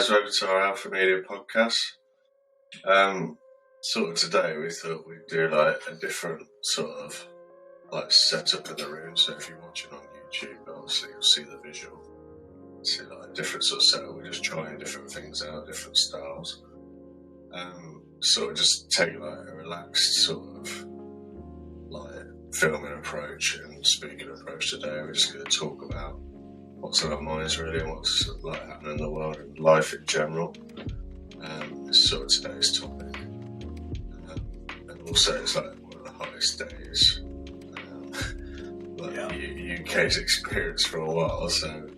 guys, welcome to our Alpha Media podcast. Today we thought we'd do like a different sort of like setup in the room. So if you're watching on YouTube, obviously you'll see the visual. See like a different sort of setup. We're just trying different things out, different styles. Just take like a relaxed sort of like filming approach and speaking approach today. We're just going to talk about what's on our minds really and what's like happening in the world and life in general. It's sort of today's topic. And also it's like one of the hottest days UK's experienced for a while, so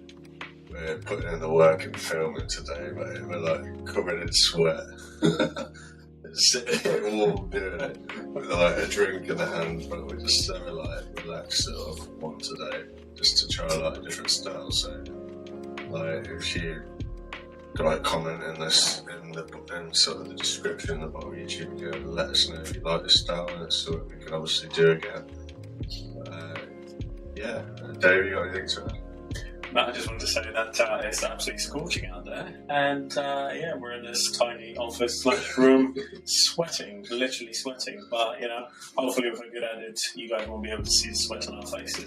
we're putting in the work and filming today, but we're like covered in sweat. Sitting here warm doing it with like a drink in the hand, but we're just so like relaxed sort of one today, just to try like a different style. So like if you like comment in this in sort of the description of our YouTube video, let us know if you like this style, and it's something we can obviously do again. Dave, you got anything to add? No, I just wanted to say that it's absolutely scorching out there, and we're in this tiny office/room, sweating, literally sweating. But hopefully with a good edit, you guys won't be able to see the sweat on our faces.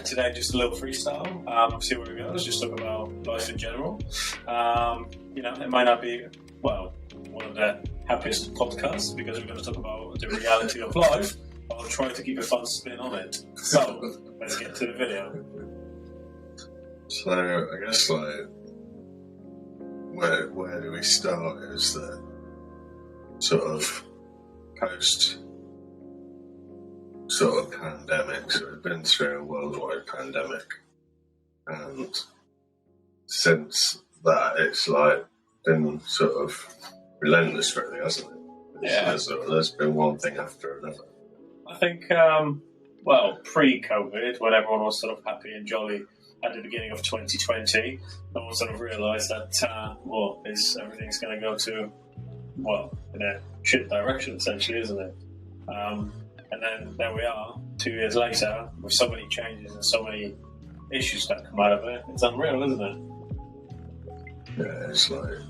Today just a little freestyle. See where it goes. Just talk about life in general. It might not be one of the happiest podcasts because we're going to talk about the reality of life. I'll try to keep a fun spin on it. So let's get to the video. So I guess like where do we start is the sort of post sort of pandemic. So we've been through a worldwide pandemic, and since that it's like been sort of relentless really, hasn't it? There's been one thing after another. I think pre-COVID, when everyone was sort of happy and jolly at the beginning of 2020, no one sort of realised that, everything's going to go to, in a shit direction, essentially, isn't it? And then there we are, 2 years later, with so many changes and so many issues that come out of it. It's unreal, isn't it? Yeah, it's like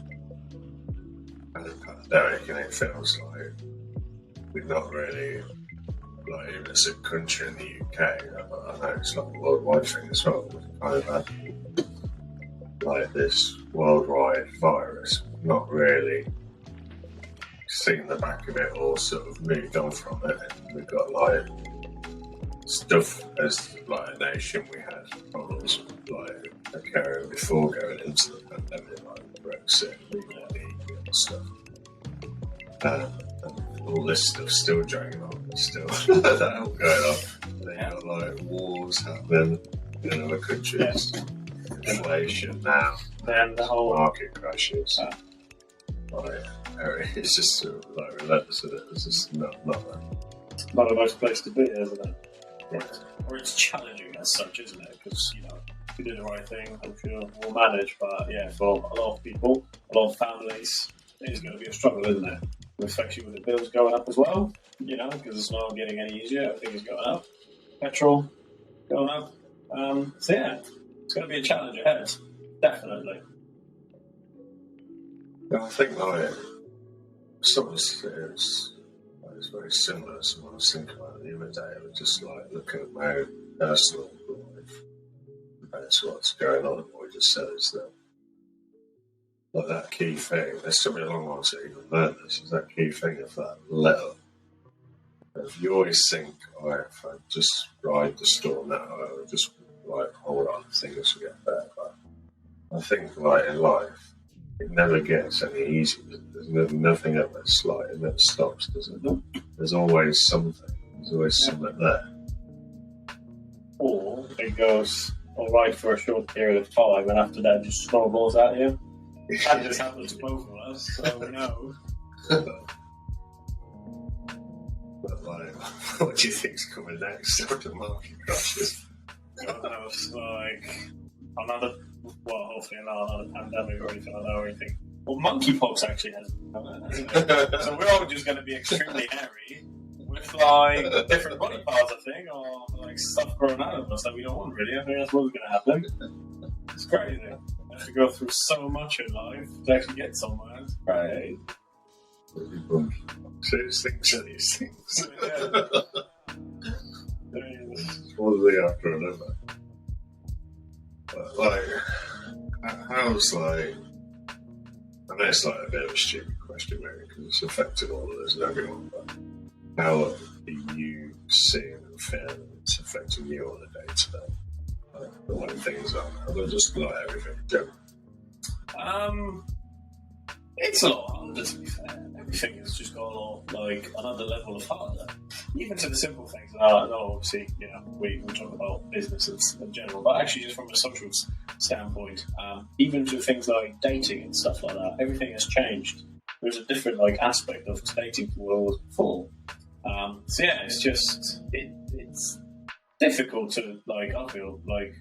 a pandemic, and it feels like we're not really, like, even as a country in the UK, I know it's like a worldwide thing as well. We've kind of had like this worldwide virus, not really seen the back of it or sort of moved on from it. And we've got like stuff as like a nation, we had problems like occurring before going into the pandemic, like Brexit, and stuff. And all this stuff still dragging on, still that all going on. They got like wars happening in other countries, inflation now, and the whole market crashes. It's just like relentless, isn't it? It's just not a nice place to be, isn't it? Right. Or it's challenging as such, isn't it? Because if you do the right thing, I'm sure we'll manage. But for a lot of people, a lot of families, it is going to be a struggle, isn't it? Especially with the bills going up as well, because it's not getting any easier. Everything is going up. Petrol going up. It's going to be a challenge ahead, definitely. Yeah, I think like some of this is very similar to what I was thinking about the other day. I was just like looking at my own personal life compared to what's going on, and what we just said is that. Like that key thing, there's still be a long one to even learn this, is that key thing of that letter. If you always think, if I just ride the storm now, I'll just like hold on, things will get better. But I think like in life, it never gets any easier. There's nothing ever like it never stops, does it? There's always something. There's always something there. Or it goes all right for a short period of time, and after that, it just snowballs at you. That just happens to both of us, so we know. But like, what do you think's coming next after the market crashes? God knows, like another, hopefully not another pandemic or anything like that or anything. Well, monkeypox actually hasn't it? So we're all just going to be extremely hairy with like different body parts, I think, or like stuff growing out of us that we don't want really. I think that's what's going to happen. It's crazy. have to go through so much in life to actually get somewhere. Right? So these things. Yeah. One thing after another. But, like, how's, like, I know it's like a bit of a stupid question, maybe, because it's affecting all of us and everyone, but how do you see and feel it's affecting you on a day-to-day? Like, the way things are, or just like everything in general? It's a lot harder, to be fair. Everything has just got a lot, like, another level of harder. Even to the simple things. No, obviously, you know, we talk about businesses in general, but actually just from a social standpoint, even to things like dating and stuff like that, everything has changed. There's a different, like, aspect of dating to what it was before. So yeah, it's just, it's difficult to, like, I feel like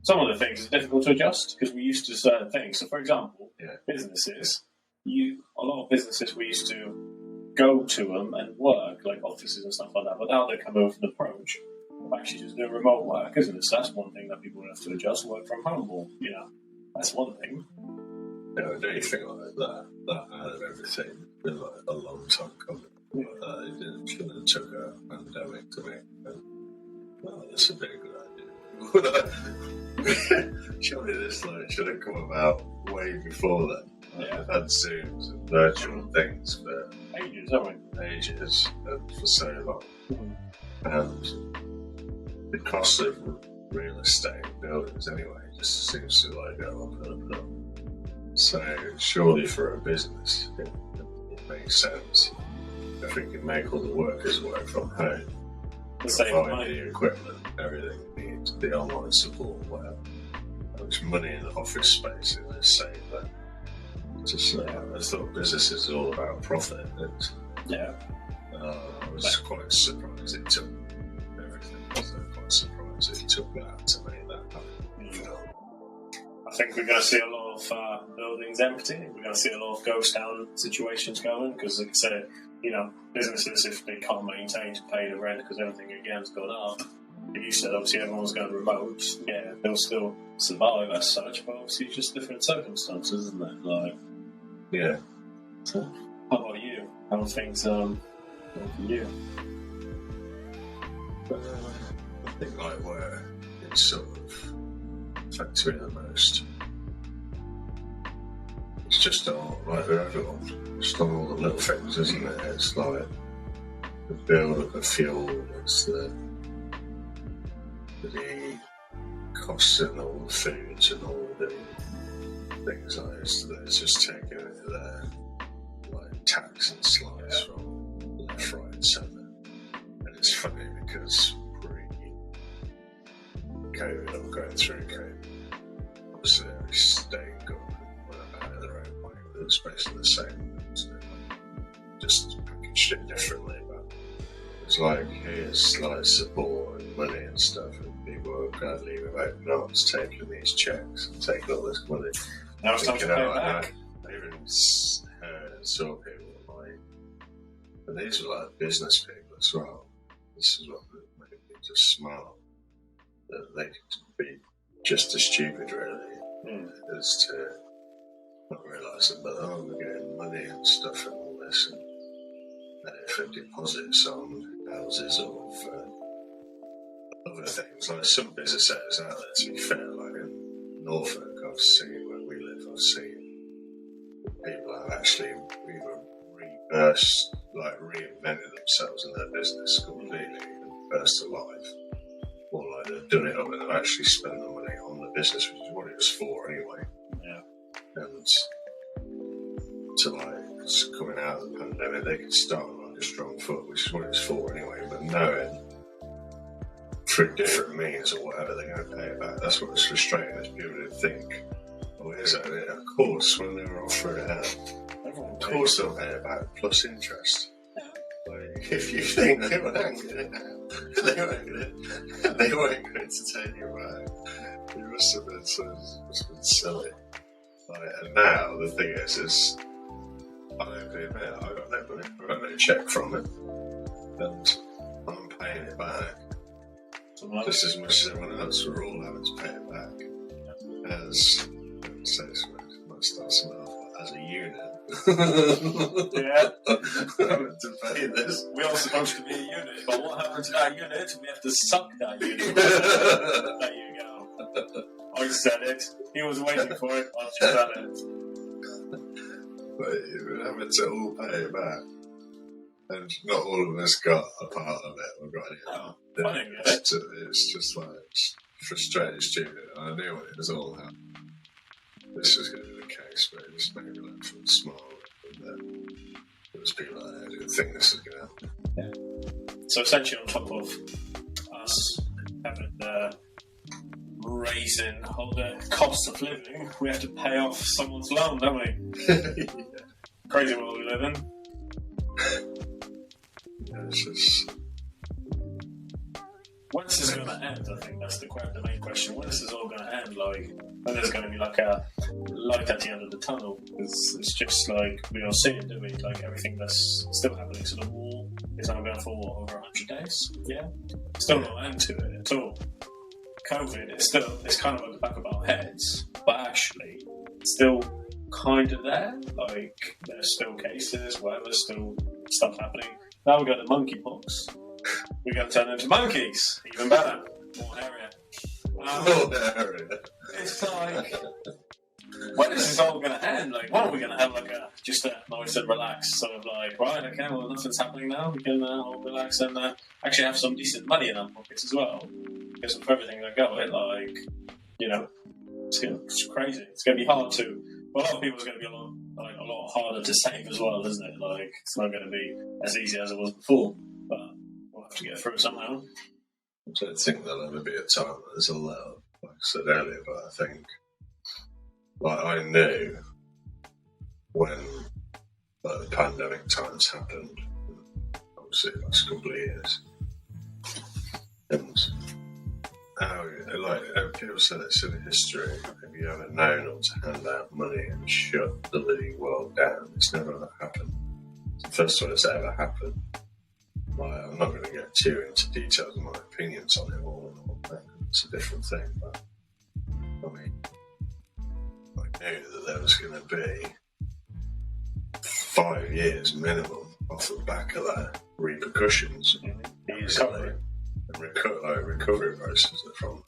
some of the things are difficult to adjust because we're used to certain things. So, for example, businesses, a lot of businesses we used to go to them and work, like offices and stuff like that, but now they're coming with an approach of actually just doing remote work, isn't it? So that's one thing that people have to adjust, work from home, or, you know, that's one thing. You know, do you think like that out of everything, it's been like a long time coming? It shouldn't have took a pandemic to make it. Well, that's a very good idea. Surely this like should have come about way before then. I've had Zooms and virtual things for ages, haven't we? Ages, and for so long. And the cost of real estate buildings anyway just seems to like go up and up. So surely for a business it makes sense if we can make all the workers work from home, provide the equipment, everything needs, the online support, whatever. There's money in the office space in this same thing. Just I thought business is all about profit. I was quite surprised it took everything. I was quite surprised it took that to make that happen. I think we're going to see a lot of buildings empty. We're going to see a lot of ghost town situations going because, like I said, you know, businesses, if they can't maintain to pay the rent because everything again has gone up. Like you said, obviously everyone's going remote. Yeah, they'll still survive as such, but obviously just different circumstances, isn't it? Like, yeah. So, how about you? How are things going for you? I think like where it's sort of affects me the most. It's just all like everyone, just all the little things, isn't it? It's like the bill of the fuel, it's the costs and all the foods and all the things like this. It's just taking it there, like tax and slice from left, right, and centre. And it's funny because COVID, I'm going through COVID. Obviously, every state government went about their own way, but it was basically the same. So just packaged it differently, but it's like here's like support and money and stuff, and people are gladly with open arms taking these checks and taking all this money. Now it's time to pay back. I even heard and saw people like, and these were like business people as well. This is what made me just smile. That they could be just as stupid, really, as to not realise it. But we're getting money and stuff and all this, and for deposits on houses or for other things. Like some business owners out there, to be fair, like in Norfolk, I've seen where we live, I've seen people have actually either reinvented themselves and their business completely and burst to life. Or like they've done it up and they've actually spent the money on the business, which is what it was for anyway. Yeah. And to like it's coming out of the pandemic, they could start on like a strong foot, which is what it's for anyway. But knowing through different means or whatever they're going to pay it back, that's what was frustrating. Is people didn't think, oh, is that it? Of course, when they were offering it out, of course they'll pay it back plus interest. Like, if you think they were hanging it out, they weren't going to take it back. It must have been silly. Like, and now the thing is I don't pay it back. I got no money. I got no check from it, and I'm paying it back just as much as everyone else. We're all having to pay it back as So might start something off as a unit. Yeah. Having to pay this. We're all supposed to be a unit, but what happened to that unit? We have to suck that unit. There you go. I said it. He was waiting for it. I just said it. But you're having to all pay it back. And not all of us got a part of it or got any of it. I didn't get it. It's just like frustrating, stupid. I knew when it was all happening. This was going to be the case, but it just made me like feel small. And then there was people like, I didn't think this was going to happen. Yeah. So essentially, on top of us having the raising all the cost of living, we have to pay off someone's loan, don't we? Yeah. Crazy world we live in. Yeah, it's just... When's this going to end? I think that's the main question. When is this all going to end? Like, when there's going to be like a light at the end of the tunnel? It's just like, we don't see it, do we? Like, everything that's still happening. So the war is now going for what, over 100 days? Yeah? Still no end to it at all. COVID is still, it's kind of at the back of our heads, but actually, it's still kind of there. Like, there's still cases, whatever, still stuff happening. Now we've got the monkeypox. We're going to turn into monkeys. Even better. More hairier. It's like, when is this all going to end? Like, when are we going to have like just a nice and relaxed sort of like, right, okay, well, nothing's happening now. We can all relax and actually have some decent money in our pockets as well. Because of everything that go it, like, you know, it's crazy. It's going to be hard to. Well, a lot of people's going to be a lot harder to save as well, isn't it? Like, it's not going to be as easy as it was before, but we'll have to get through somehow. I don't think there'll ever be a time that there's a let-up, like I said earlier, but I think, like, I knew when the pandemic times happened, obviously the last couple of years, and how, like, people say this in history, if you ever known not to hand out money and shut the living world down, it's never happened. It's the first time it's ever happened. Like, I'm not going to get too into details of my opinions on it all. It's a different thing, but I mean, I knew that there was going to be 5 years minimum off the back of that repercussions easily. And recovery processes from,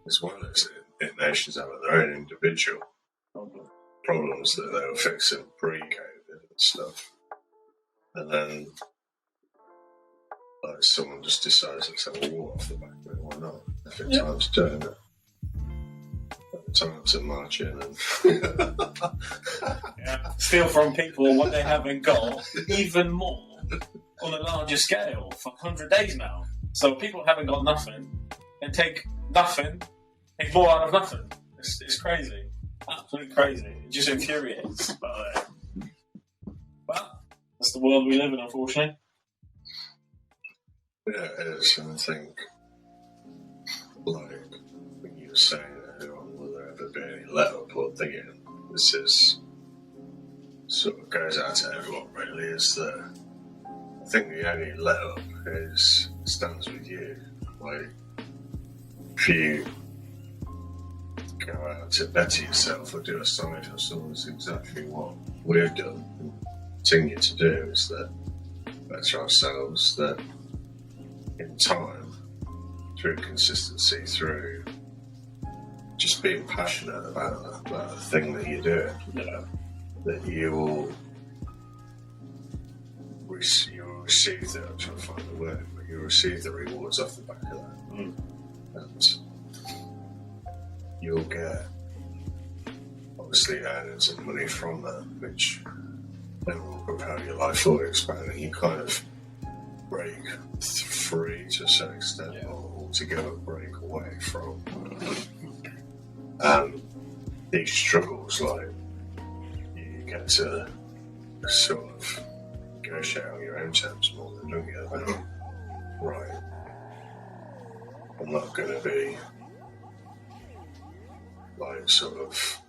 as well as nations having their own individual problems that they were fixing pre-COVID and stuff. And then, like, someone just decides to take a war off the back of it, why not? If it's time to turn it. Time to march in and steal from people what they haven't got, even more on a larger scale for 100 days now. So people haven't got nothing and take nothing, take more out of nothing. It's crazy, absolutely crazy. It just infuriates. But that's the world we live in, unfortunately. Yeah, it is, and I think, like, when you were saying that, will there ever be any let-up or thinking, this is, sort of goes out to everyone, really, is that I think the only let-up stands with you. Like, if you go out to better yourself or do a side hustle, is exactly what we've done and continue to do, is that better ourselves, that in time, through consistency, through just being passionate about the thing that you're doing, that you will receive the, I'm trying to find the word, but you'll receive the rewards off the back of that. And you'll get, obviously, earnings and money from that, which then will propel your life forward, expanding. You kind of break free to a certain extent, or altogether break away from these struggles. Like, you get to sort of negotiate on your own terms more than doing it about, right, I'm not going to be like sort of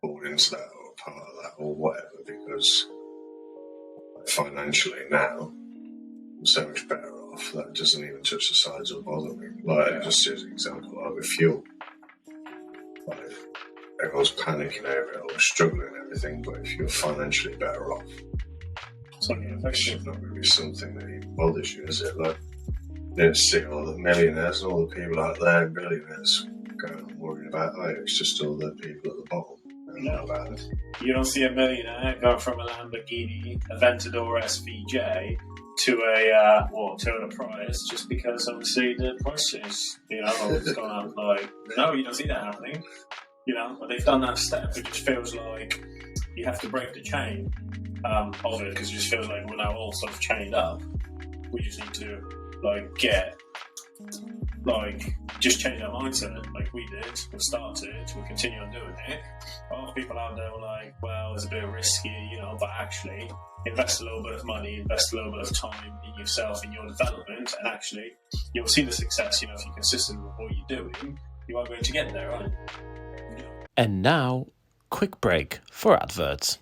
pulled into that or part of that or whatever, because financially now I'm so much better off. That doesn't even touch the sides or bother me. Like, just as an example, like with fuel, like everyone's panicking over it or struggling and everything, but if you're financially better off, it's not going to be something that even bothers you, is it? Like, you don't see all the millionaires and all the people out there, billionaires, going and worrying about it. It's just all the people at the bottom that know about it. You don't see a millionaire go from a Lamborghini, Aventador SVJ, to a Prius just because obviously the prices, it's gone up. Like, no, you don't see that happening. But they've done that step. It just feels like you have to break the chain of it, because it just feels like we're now all sort of chained up. We just need to just change our mindset like we did. We'll start it, we'll continue on doing it. A lot of people out there were like, well, it's a bit risky, but actually invest a little bit of money, invest a little bit of time in yourself, in your development, and actually you'll see the success. If you're consistent with what you're doing, you are going to get there, right? And now, quick break for adverts.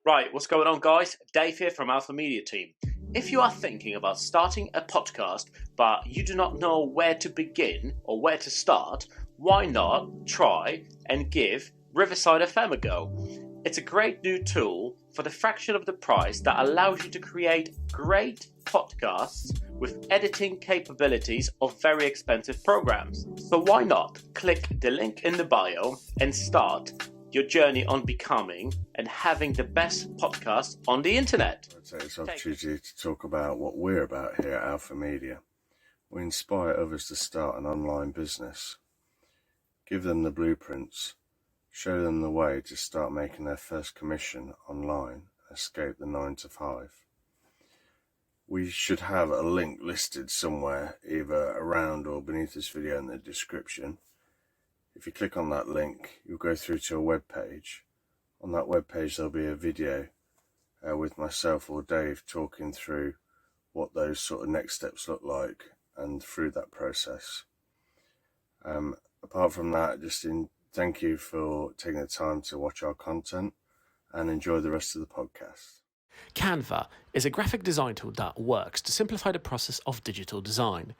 Right, what's going on, guys? Dave here from Alpha Media Team. If you are thinking about starting a podcast, but you do not know where to begin or where to start, why not try and give Riverside FM a go? It's a great new tool for the fraction of the price that allows you to create great podcasts with editing capabilities of very expensive programs. So why not click the link in the bio and start your journey on becoming and having the best podcast on the internet. I'd take this opportunity to talk about what we're about here at Alpha Media. We inspire others to start an online business, give them the blueprints, show them the way to start making their first commission online, escape the 9 to 5. We should have a link listed somewhere, either around or beneath this video in the description. If you click on that link, you'll go through to a web page. On that web page, there'll be a video with myself or Dave talking through what those sort of next steps look like and through that process. Apart from that, thank you for taking the time to watch our content and enjoy the rest of the podcast. Canva is a graphic design tool that works to simplify the process of digital design.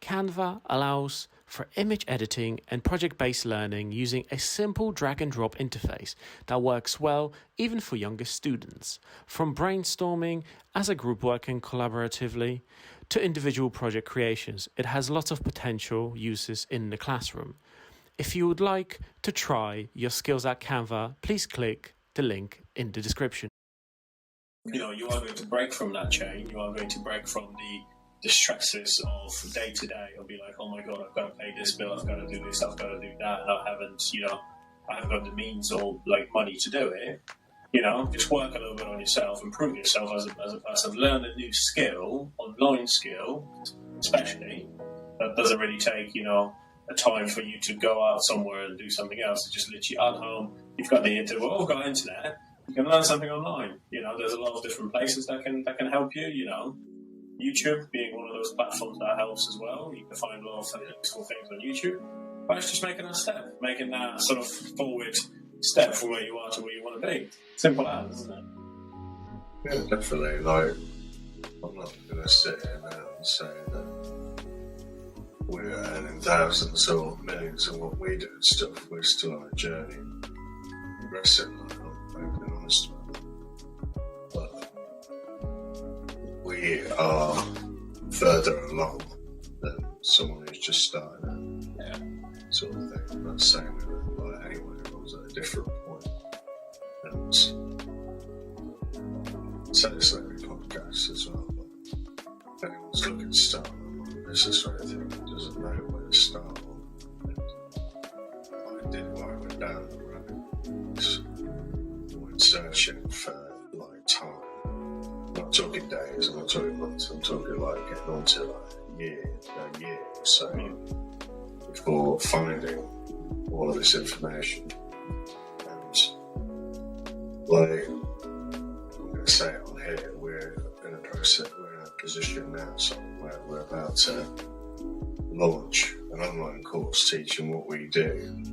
Canva allows for image editing and project-based learning using a simple drag-and-drop interface that works well even for younger students. From brainstorming as a group working collaboratively to individual project creations, it has lots of potential uses in the classroom. If you would like to try your skills at Canva, please click the link in the description. You are going to break from that chain. You are going to break from the stresses of day to day. You'll be like, oh my god, I've got to pay this bill, I've got to do this, I've got to do that, and I haven't got the means or money to do it. Just work a little bit on yourself, improve yourself as a person, learn a new skill, online skill, especially. That doesn't really take, a time for you to go out somewhere and do something else. It's just literally at home. You've got the internet. Well, we've got internet. You can learn something online. There's a lot of different places that can help you. YouTube being one of those platforms that helps as well. You can find a lot of useful things on YouTube. But it's just making that sort of forward step from where you are to where you want to be. Simple as, isn't it? Yeah, definitely. I'm not going to sit here now and say that we're earning thousands or millions of what we do and stuff. We're still on a journey, progressing. I'm open and honest about that. But we are further along than someone who's just starting out, sort of thing. I'm not saying that anyone who's at a different point. And say this on every podcast as well. But if anyone's looking to start a business or anything, doesn't know where to start. I did what I went down the road. I went searching for time. I'm not talking days, I'm not talking months, I'm talking getting on to a year or so before finding all of this information. And I'm going to say it on here, we're in a position now where we're about to launch an online course teaching what we do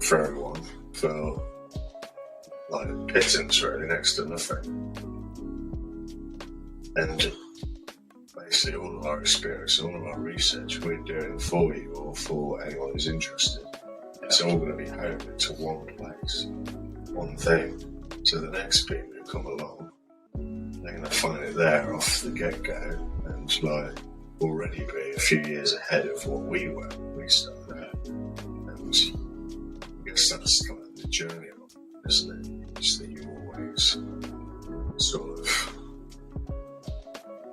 for everyone, for pittance really, next to nothing. And basically all of our experience, all of our research we're doing for you or for anyone who's interested. It's all going to be honed to one place, one thing. So the next people who come along, they're going to find it there off the get-go and like already be a few years ahead of what we were when we started out. And I guess that's kind of the journey of it, isn't it? Just that you always sort of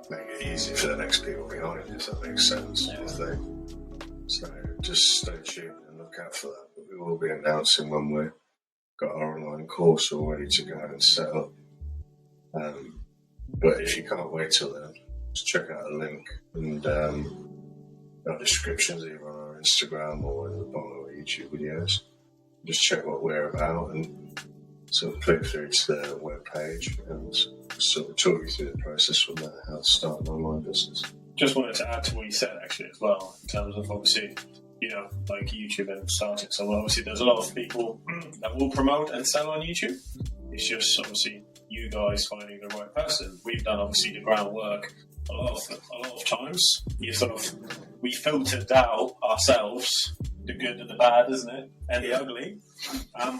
make it easy for the next people behind you, if that makes sense, I think. So just stay tuned and look out for that. But we will be announcing when we've got our online course all ready to go and set up. But if you can't wait till then, just check out a link and our descriptions either on our Instagram or in the bottom of our YouTube videos. Just check what we're about and sort of click through to the web page and sort of talk you through the process from there, how to start an online business. Just wanted to add to what you said actually as well, in terms of obviously, you know, like YouTube and starting. So obviously there's a lot of people that will promote and sell on YouTube. It's just obviously you guys finding the right person. We've done obviously the groundwork a lot of times. We filtered out ourselves the good and the bad, isn't it? And the ugly.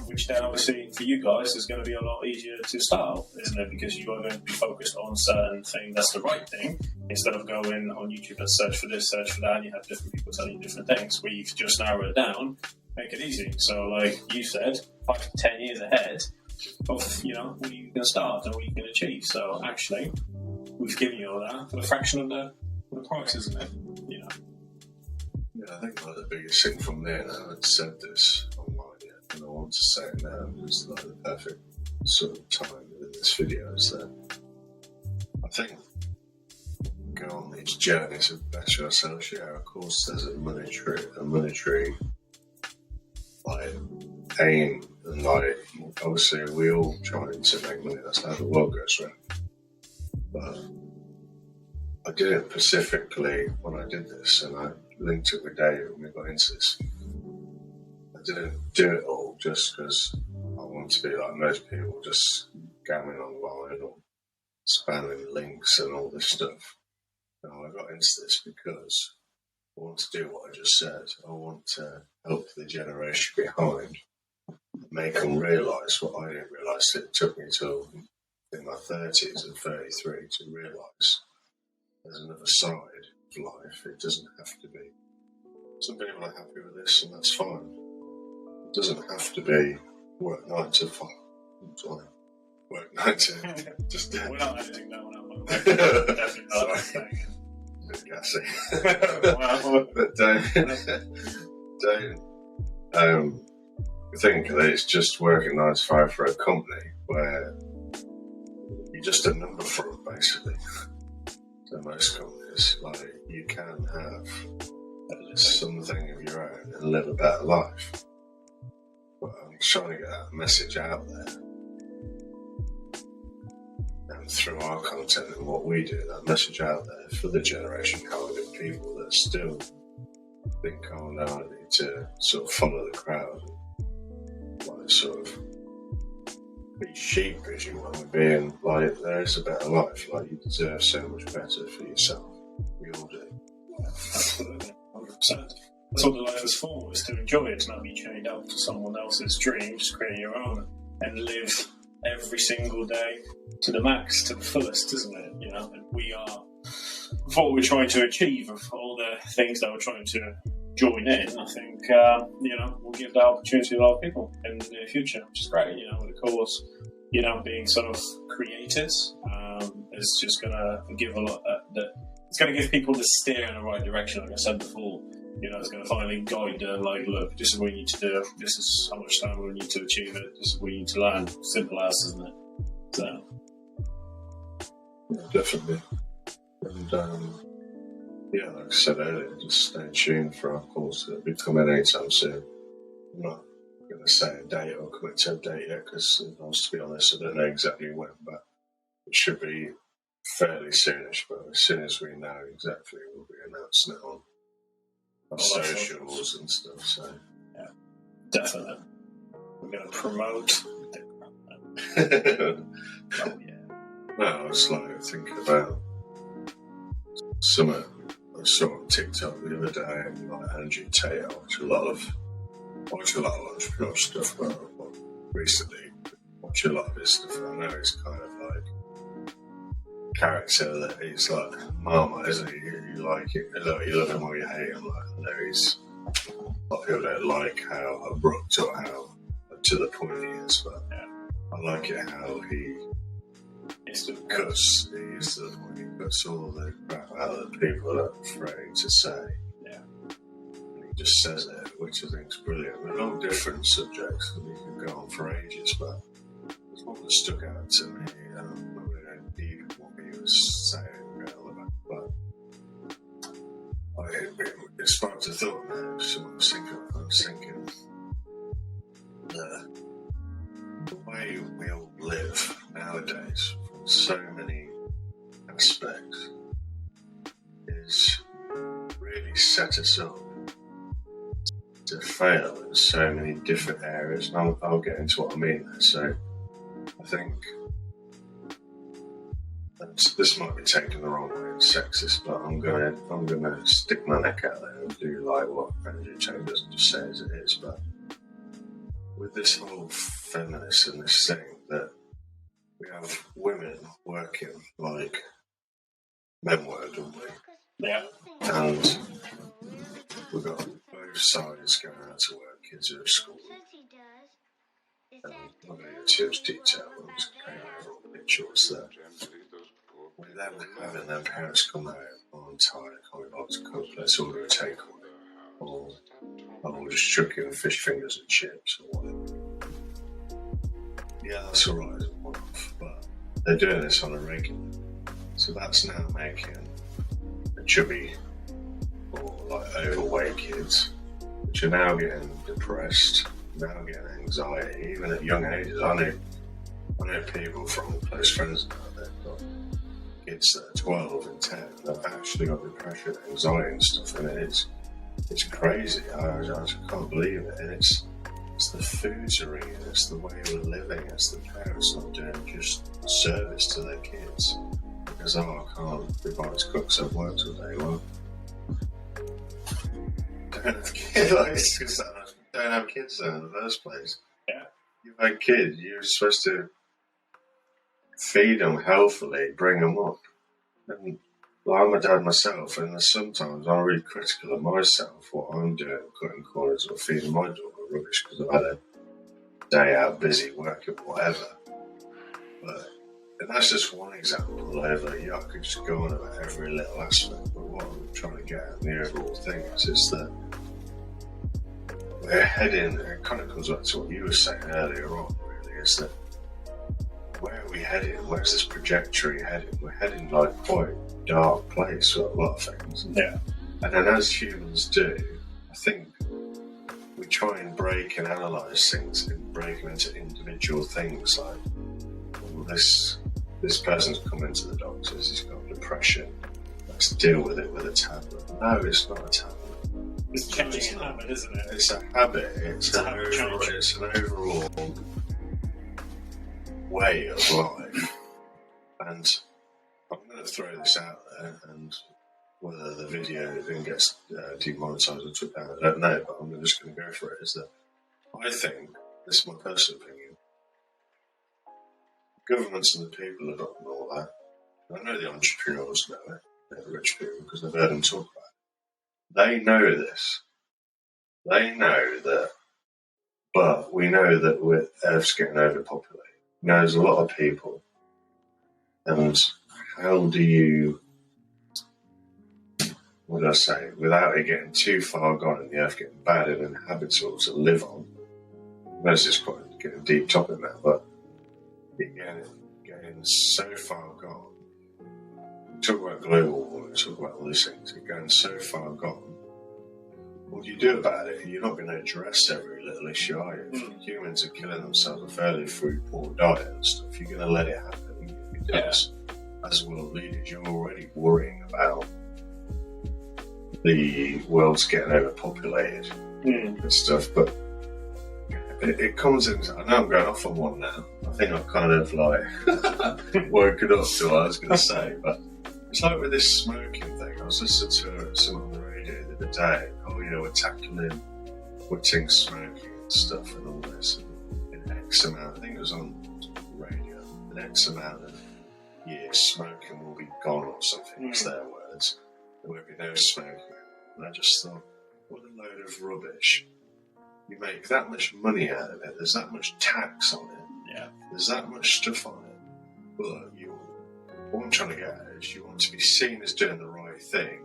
Which then obviously for you guys is going to be a lot easier to start, isn't it? Because you are going to be focused on certain thing that's the right thing, instead of going on YouTube and search for this, search for that, and you have different people telling you different things. We've just narrowed it down, make it easy. So like you said, 5 to 10 years ahead of, you know, where you can start and what you can achieve. So actually, we've given you all that for a fraction of the price, isn't it? You know. Yeah, I think one of the biggest things from there, and I haven't said this online yet, and I want to say it now, because like the perfect sort of time within this video is that I think go on these journeys of better ourselves. Yeah, of course, there's a monetary like aim, and like obviously we all trying to make money. That's how the world goes round. But I did it specifically when I did this, and I linked it with Dave when we got into this. I didn't do it all just because I want to be like most people, just gamming online or spamming links and all this stuff. No, I got into this because I want to do what I just said. I want to help the generation behind, make them realise what I didn't realise. It took me till in my 30s and 33 to realise there's another side of life. It doesn't have to be. Some people are happy with this, and that's fine. It doesn't have to be work 9 to 5. Sorry. Work 9 to just. We're not editing that one out. Definitely not. Sorry. A bit gassy. But don't think that it's just working 9 to 5 for a company where you're just a number for them, basically. So most companies, like, you can have something of your own and live a better life. But I'm trying to get that message out there. And through our content and what we do, that message out there for the generation behind of people that still think, oh no, I need to sort of follow the crowd and like sort of be sheepish you want to be, and like there is a better life, like you deserve so much better for yourself. We all do. Absolutely, 100%. That's what the life is for, is to enjoy it, not be chained up to someone else's dream. Just create your own and live every single day to the max, to the fullest, isn't it? You know, and we are what we're trying to achieve, of all the things that we're trying to join in. I think you know, we'll give that opportunity to a lot of people in the near future, which is great. You know, with the course, you know, being sort of creators is just gonna give a lot. It's gonna give people the steer in the right direction, like I said before. You know, it's going to finally guide them, like, look, this is what you need to do, this is how much time we need to achieve it, this is what you need to learn. Simple as, isn't it? So. Yeah, definitely. And, yeah, like I said earlier, just stay tuned for our course that'll be coming anytime soon. I'm not going to say a date or commit to a date yet, because, to be honest, I don't know exactly when, but it should be fairly soonish. But as soon as we know exactly, we'll be announcing it on socials and stuff, so yeah, definitely. We're going to promote. Oh yeah. No, I was like thinking about Summer I saw on TikTok the other day, and like Andrew Tate. I watch a lot of entrepreneurial stuff, but recently watch a lot of his stuff. I know he's kind of like character that he's like Marmite, isn't he? You like it, you love him or you hate him. Like, I know he's a lot of people don't like how abrupt or how to the point he is, but I like it how he cuts. He is to the point he cuts all the crap out of the people that are afraid to say. Yeah. And he just says it, which I think is brilliant. We're all different subjects, and we can go on for ages, but there's one that stuck out to me. I'm not really going deep in what he was saying about but it sparked a thought now. So I was thinking the way we all live nowadays, from so many aspects, is really set us up to fail in so many different areas. And I'll get into what I mean there. So I think this might be taken the wrong way and sexist, but I'm gonna stick my neck out there and do like what Andrew Tate doesn't just say as it is. But with this whole feminist and this thing that we have women working like men work, don't we? Yeah. And we've got both sides going out to work, kids are at school. And I'm not going to go too much detail, but I'm just going over all the pictures that we then having their parents come home on tired, can't be bothered to cook, let's order a takeaway. Or we'll just chuck in fish fingers and chips or whatever. Yeah, that's alright as a one-off, but they're doing this on a regular. So that's now making the chubby or like overweight kids, which are now getting depressed, now getting anxiety, even at young ages. I know people from close friends now that have got kids that are 12 and 10 that have actually got depression, anxiety and stuff, and it's crazy. I can't believe it. And it's the foods are eating, it's the way we're living, it's the parents not doing just service to their kids. Because, I can't be bothered to cook because I've worked all day. Well, don't have kids, like, it's because I don't have kids then in the first place. Yeah. You've had kids, you're supposed to feed them healthily, bring them up. And well, I'm a dad myself, and sometimes I'm really critical of myself, what I'm doing, cutting corners or feeding my daughter rubbish because I've had a day out busy working, whatever. And that's just one example over, I could just go on about every little aspect, but what I'm trying to get at the overall thing is that we're heading, it kind of comes back to what you were saying earlier on, really, is that where are we heading? Where's this trajectory heading? We're heading like quite a dark place with a lot of things. Yeah. And then as humans do, I think we try and break and analyse things and break them into individual things like, well, this person's come into the doctors, he's got depression, let's deal with it with a tablet. No, it's not a tablet. It's changing a habit, isn't it? It's a habit. It's an overall way of life. And I'm going to throw this out there, and whether the video then gets demonetised or took down, I don't know, but I'm just going to go for it, is that I think, this is my personal opinion, governments and the people have gotten all that. I know the entrepreneurs know it, they're the rich people, because they've heard them talk about it. They know this. They know that, but we know that Earth's getting overpopulated. Now, there's a lot of people. And how do you, what did I say, without it getting too far gone and the Earth getting bad and inhabitable to live on? That's just quite getting a deep topic now, but getting so far gone. We talk about global warming, we talk about all these things, it's going so far gone. What do you do about it? You're not going to address every little issue, are you? If humans are killing themselves with fairly food poor diet and stuff, you're going to let it happen. Because as world leaders, you're already worrying about the world's getting overpopulated and stuff, but it comes in. I know I'm going off on one now. I think I've kind of like woken up to what I was going to say, but it's like with this smoking thing. was listening to some on the radio the other day. Oh, you know, we're tackling quitting smoking and stuff and all this. And in X amount, I think it was on the radio, in X amount of years, smoking will be gone or something. It's their words. There won't be no smoking. And I just thought, what a load of rubbish. You make that much money out of it. There's that much tax on it. Yeah. There's that much stuff on it. But what I'm trying to get at is you want to be seen as doing the right thing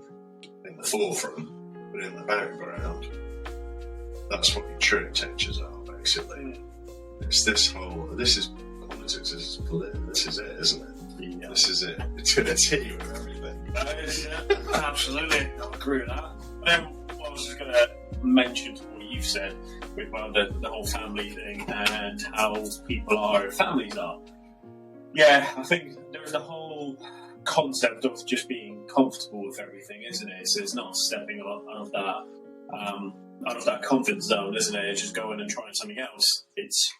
in the forefront, but in the background, that's what your true intentions are, basically. It's this is politics, this is political, this is it, isn't it? Yeah. This is it. It's in a T with everything. That is, yeah, absolutely. I agree with that. What I was just going to mention to what you've said with the whole family thing and how people are, families are. Yeah, I think there's the whole concept of just being comfortable with everything, isn't it? So it's not stepping out of that comfort zone, isn't it? It's just going and trying something else. It's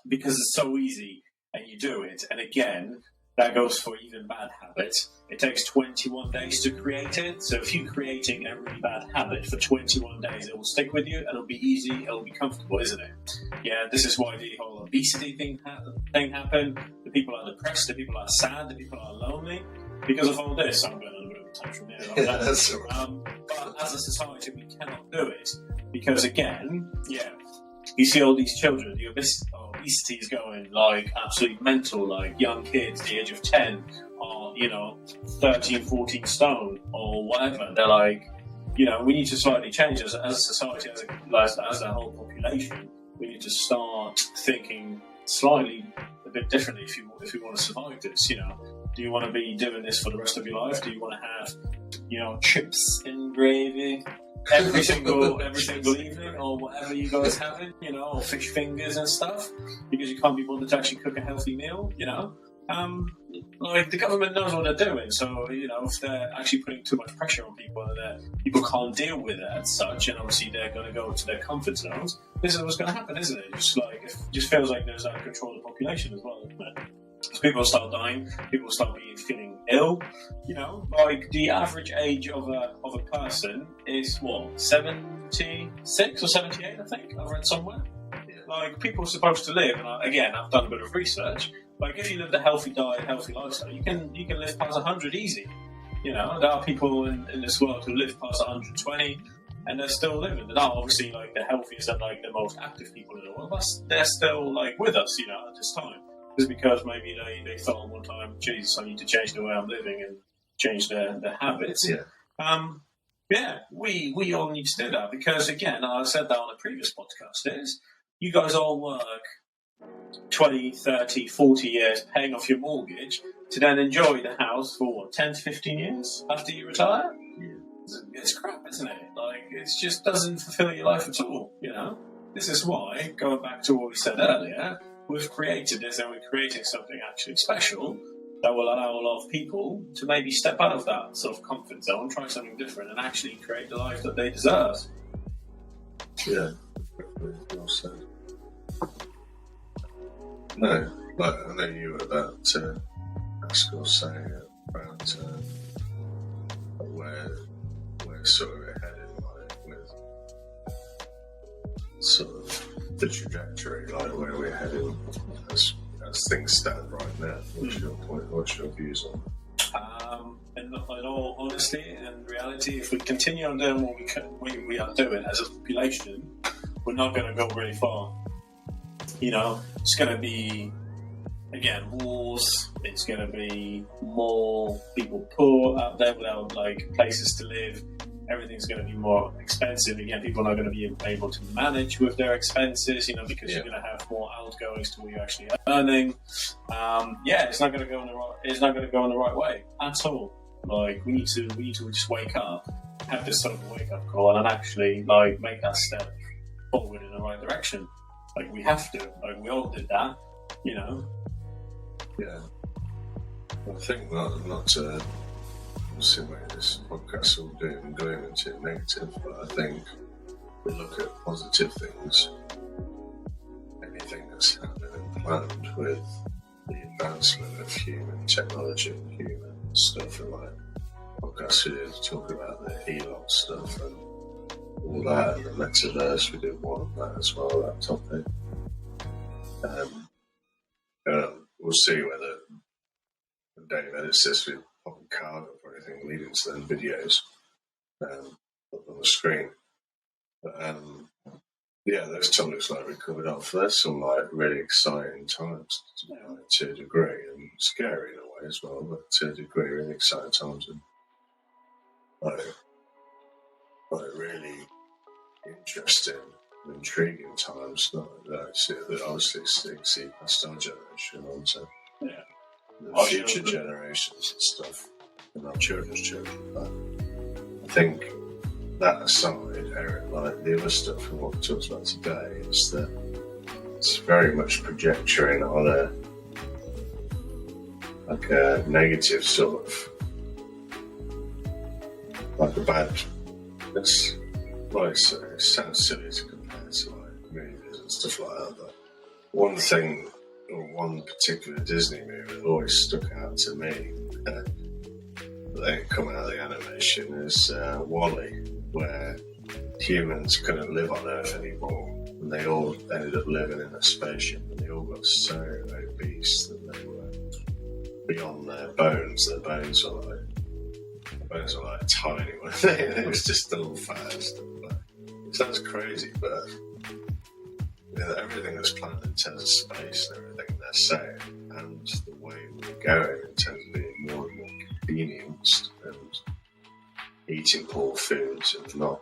because it's so easy and you do it. And again, that goes for even bad habits. It takes 21 days to create it. So if you're creating a really bad habit for 21 days, it will stick with you. It'll be easy. It'll be comfortable, isn't it? Yeah, this is why the whole obesity thing happened. The people are depressed. The people are sad. The people are lonely because of all this. I'm going on a bit of a tantrum here. Yeah, that's all right. But as a society, we cannot do it because, again, you see all these children. The obesity is going like absolutely mental. Like young kids, the age of 10, are 13, 14 stone or whatever. They're like, we need to slightly change as a society, as a whole population. We need to start thinking slightly a bit differently if you want to survive this. Do you want to be doing this for the rest of your life? Do you want to have chips and gravy every single evening, or whatever you guys having, or fish fingers and stuff, because you can't be bothered to actually cook a healthy meal, like the government knows what they're doing. So if they're actually putting too much pressure on people and that people can't deal with it as such, and obviously they're going to go to their comfort zones, this is what's going to happen, isn't it? It just feels like there's that control of the population as well, isn't it? So people start dying, people start feeling ill. Like the average age of a person is what, 76 or 78, I think. I read somewhere. Yeah. Like people are supposed to live, and I've done a bit of research. Like if you live a healthy diet, healthy lifestyle, you can live past 100 easy. There are people in this world who live past 120, and they're still living. They're not obviously like the healthiest and like the most active people in the world, but they're still like with us, at this time. It's because maybe they thought one time, Jesus, I need to change the way I'm living and change their habits. Yeah. We all need to do that because, again, I said that on a previous podcast, is you guys all work 20, 30, 40 years paying off your mortgage to then enjoy the house for 10 to 15 years after you retire. Yeah. It's crap, isn't it? Like, it just doesn't fulfill your life at all, This is why, going back to what we said earlier, we've created this and we're creating something actually special that will allow a lot of people to maybe step out of that sort of comfort zone, try something different, and actually create the life that they deserve. Yeah, well said. No, but I know you were about to ask or say about where sort of headed, like with sort of the trajectory, like where we're heading as things stand right now. What's your point? What's your views on it? In all honesty and reality, if we continue on doing what we are doing as a population, we're not going to go very far. It's going to be, again, wars. It's going to be more people poor out there without like places to live. Everything's going to be more expensive. Again, people are going to be able to manage with their expenses, because you're going to have more outgoings to what you're actually earning. It's not going to go in the right way at all. Like we need to just wake up, have this sort of wake up call, and actually like make that step forward in the right direction. Like we have to. Like we all did that, Yeah. I think not to. See where this podcast will do and going into negative, but I think we look at positive things. Anything that's happening and planned with the advancement of human technology and human stuff, and like I'm podcast we did talking about the Elon stuff and all that, and the metaverse. We did one on that as well, that topic. We'll see whether Dave edits this with popping card up or anything leading to them videos up on the screen. But yeah, those topics like we covered off. There's some like really exciting times to a degree, and scary in a way as well, but to a degree, really exciting times and like really interesting, intriguing times. Obviously, see past our generation onto the future generations and stuff, and our children's children. But I think that aside, Eric, like the other stuff and what we talked about today is that it's very much projecting on a negative sort of, like a bad. It sounds silly to compare to like movies and stuff like that, but one thing, or one particular Disney movie that always stuck out to me, they come out of the animation, is WALL-E, where humans couldn't live on Earth anymore, and they all ended up living in a spaceship, and they all got so obese that they were beyond their bones. Their bones were like tiny. It was just all fat and stuff. It sounds crazy, but everything that's planned in terms of space and everything they're saying, and the way we're going in terms of being more and more convenienced and eating poor foods and not,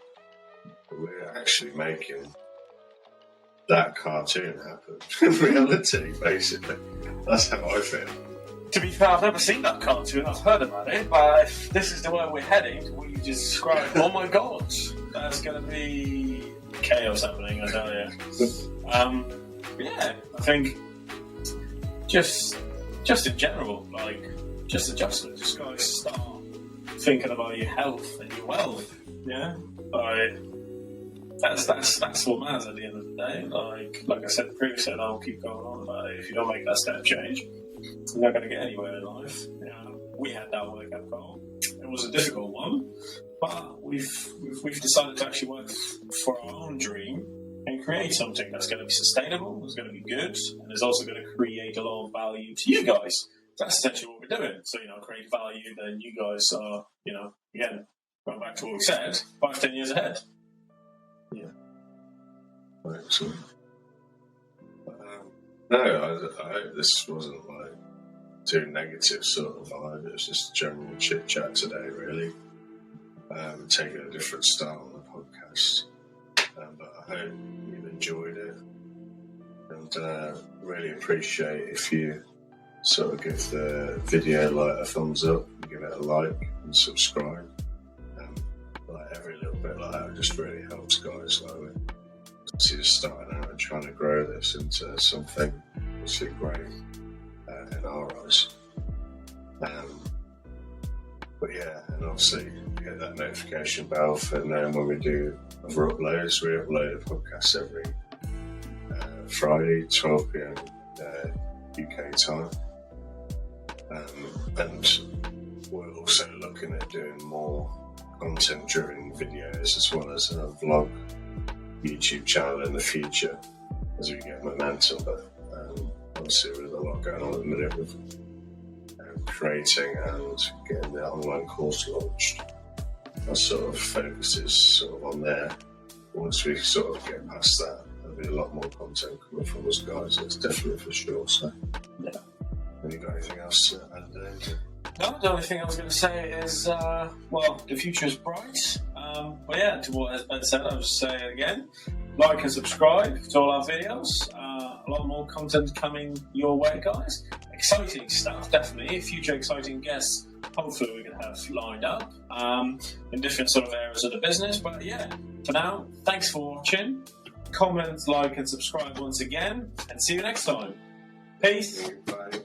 we're actually making that cartoon happen in reality, basically. That's how I feel. To be fair, I've never seen that cartoon. I've heard about it, but if this is the way we're heading, what you just described, oh my god, that's going to be chaos happening, I tell you. Yeah, I think just in general, like, just adjustment. Just guys start thinking about your health and your wealth. Yeah, like that's what matters at the end of the day. Like I said previously, and I'll keep going on about it. If you don't make that step change, you're not going to get anywhere in life. We had that wake-up call. It was a difficult one, but we've decided to actually work for our own dream and create something that's going to be sustainable, that's going to be good, and is also going to create a lot of value to you guys. That's essentially what we're doing. So, create value, then you guys are, again, going back to what we said, 5-10 years ahead. Yeah. Excellent. No, I hope this wasn't like too negative sort of vibe. It was just general chit chat today, really. Taking a different style on the podcast. But I hope you've enjoyed it, and really appreciate if you sort of give the video like a thumbs up, and give it a like and subscribe. Like every little bit like that just really helps guys. Like we're just starting out and trying to grow this into something obviously great in our eyes. But yeah, and obviously get that notification bell for knowing when we do other uploads. We upload a podcast every Friday, 12 p.m. UK time. And we're also looking at doing more content-driven videos as well as a vlog YouTube channel in the future as we get momentum. But obviously with a lot going on at the minute with creating and getting the online course launched, our sort of focus is sort of on there. Once we sort of get past that, there'll be a lot more content coming from us guys. It's definitely for sure. So yeah. Have you got anything else to add there? No, the only thing I was going to say is, the future is bright. But yeah, to what has been said, I'll just say it again. Like and subscribe to all our videos. A lot more content coming your way, guys. Exciting stuff, definitely. Future exciting guests, hopefully we can have lined up in different sort of areas of the business. But yeah, for now, thanks for watching. Comment, like, and subscribe once again. And see you next time. Peace. Bye.